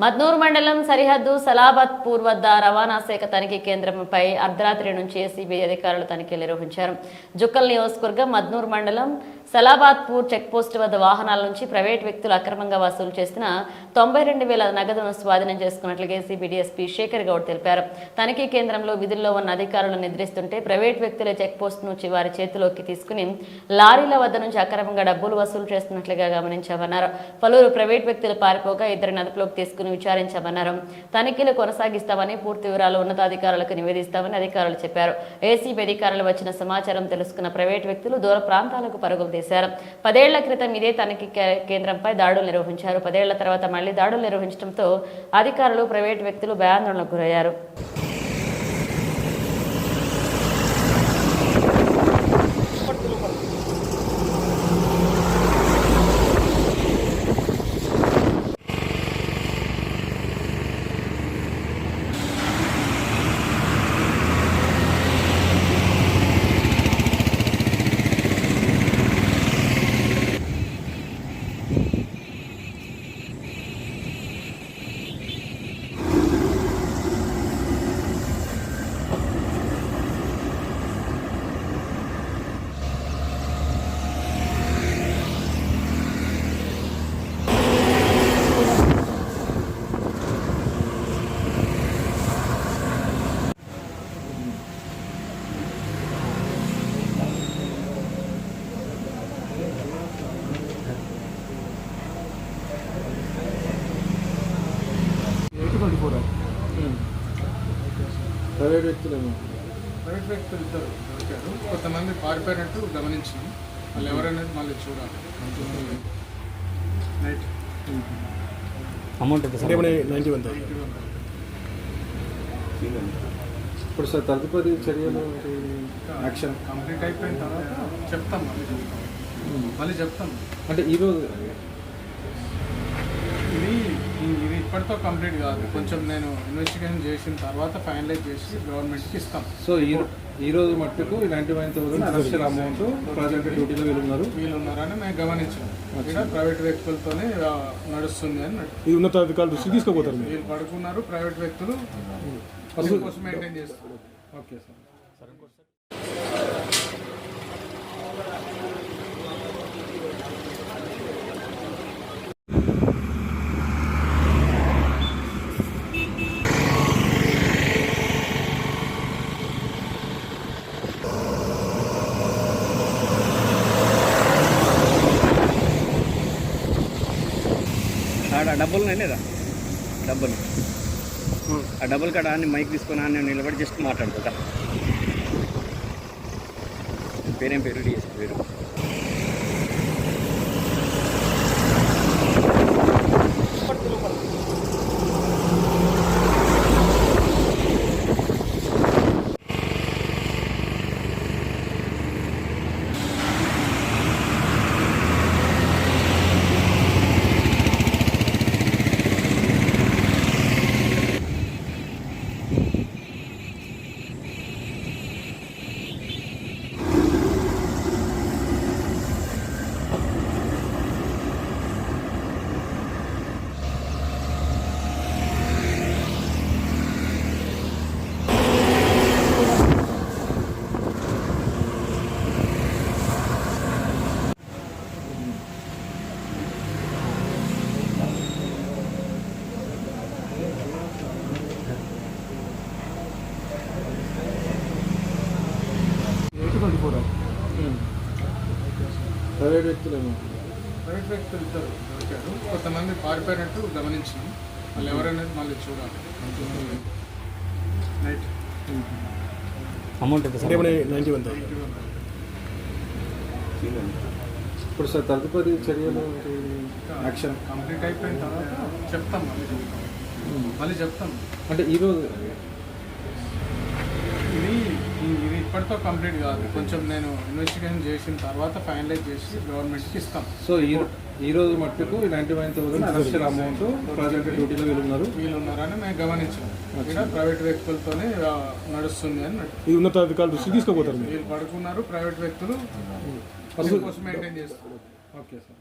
మద్నూరు మండలం సరిహద్దు సలాబత్పూర్ వద్ద రవాణా శాఖ తనిఖీ కేంద్రంపై అర్ధరాత్రి నుంచి ఏసీబీ అధికారులు తనిఖీలు నిర్వహించారు. జుక్కల్ నియోజకవర్గం మద్నూరు మండలం సలాబాద్పూర్ చెక్పోస్ట్ వద్ద వాహనాల నుంచి ప్రైవేట్ వ్యక్తులు అక్రమంగా వసూలు చేసిన 92,000 నగదును స్వాధీనం చేసుకున్నట్లుగా ఏసీబీ డీఎస్పీ శేఖర్ గౌడ్ తెలిపారు. తనిఖీ కేంద్రంలో విధుల్లో ఉన్న అధికారులు నిద్రిస్తుంటే ప్రైవేట్ వ్యక్తుల చెక్పోస్ట్ నుంచి వారి చేతిలోకి తీసుకుని లారీల వద్ద నుంచి అక్రమంగా డబ్బులు వసూలు చేస్తున్నట్లుగా గమనించామన్నారు. పలువురు ప్రైవేట్ వ్యక్తులు పారిపోగా ఇద్దరిని అదుపులోకి తీసుకుని విచారించామన్నారు. తనిఖీలు కొనసాగిస్తామని, పూర్తి వివరాలు ఉన్నతాధికారులకు నివేదిస్తామని అధికారులు చెప్పారు. ఏసీబీ అధికారులు వచ్చిన సమాచారం తెలుసుకున్న ప్రైవేట్ వ్యక్తులు దూర ప్రాంతాలకు పరుగులు తీశారు. 10 ఏళ్ల క్రితం ఇదే తనిఖీ కేంద్రంపై దాడులు నిర్వహించారు. 10 ఏళ్ల తర్వాత మళ్లీ దాడులు నిర్వహించడంతో అధికారులు, ప్రైవేట్ వ్యక్తులు భయాందోళనకు గురయ్యారు. ప్రైవేట్ వ్యక్తులు ఇద్దరు దొరికారు. కొంతమంది పారిపోయినట్టు గమనించినాం. వాళ్ళు ఎవరనేది మళ్ళీ చూడాలి. నైట్ అమౌంట్ అంటే 91. ఇప్పుడు సార్ తదుపరి చర్యలు యాక్షన్ కంప్లీట్ అయిపోయిన తర్వాత చెప్తాం. మళ్ళీ చెప్తాం. అంటే ఈరోజు ఇది ఇప్పటితో కంప్లీట్ కాదు. కొంచెం నేను ఇన్వెస్టిగేషన్ చేసిన తర్వాత ఫైనలైజ్ చేసి గవర్నమెంట్కి ఇస్తాం. సో ఈ రోజు మట్టుకు 91,000 అనవసర అమౌంట్ ప్రాజెక్ట్ డ్యూటీలో వీళ్ళున్నారని మేము గమనించాం. ఇక్కడ ప్రైవేట్ వ్యక్తులతోనే నడుస్తుంది అని ఇది ఉన్నతాధికారులు దృష్టికి తీసుకుపోతారు. వీళ్ళు పడుకున్నారు. ప్రైవేట్ వ్యక్తులు కోసం మెయింటైన్ చేస్తారు. Okay sir. డబ్బులు లేదా డబ్బులు ఆ డబ్బులు కాడ అన్ని మైక్ తీసుకొని అన్నీ నిలబడి జస్ట్ మాట్లాడుతుంటా. పేరేం పేరు? డిఎస్పీ పేరు. ప్రైవేట్ వ్యక్తులు ఇద్దరు దొరికారు. కొంతమంది పారిపోయినట్టు గమనించినాం. వాళ్ళు ఎవరనేది మళ్ళీ చూడాలి. నైట్ అమౌంట్ అంటే 91. ఇప్పుడు సార్ తదుపరి చర్యలు యాక్షన్ కంప్లీట్ అయిపోయిన తర్వాత చెప్తాం. మళ్ళీ చెప్తాం. అంటే ఈరోజు ఇది ఇప్పటితో కంప్లీట్ కాదు. కొంచెం నేను ఇన్వెస్టిగేషన్ చేసిన తర్వాత ఫైనలైజ్ చేసి గవర్నమెంట్కి ఇస్తాం. సో ఈ రోజు మట్టుకు 91,000 అనవసర అమౌంట్ ప్రాజెక్ట్ డ్యూటీలో వీళ్ళున్నారని మేము గమనించాం. ఇక్కడ ప్రైవేట్ వ్యక్తులతోనే నడుస్తుంది అని ఇది ఉన్నతాధికారులు దృష్టికి తీసుకుపోతారు. వీళ్ళు పడుకున్నారు. ప్రైవేట్ వ్యక్తులు కోసం మెయింటైన్ చేస్తారు. Okay sir.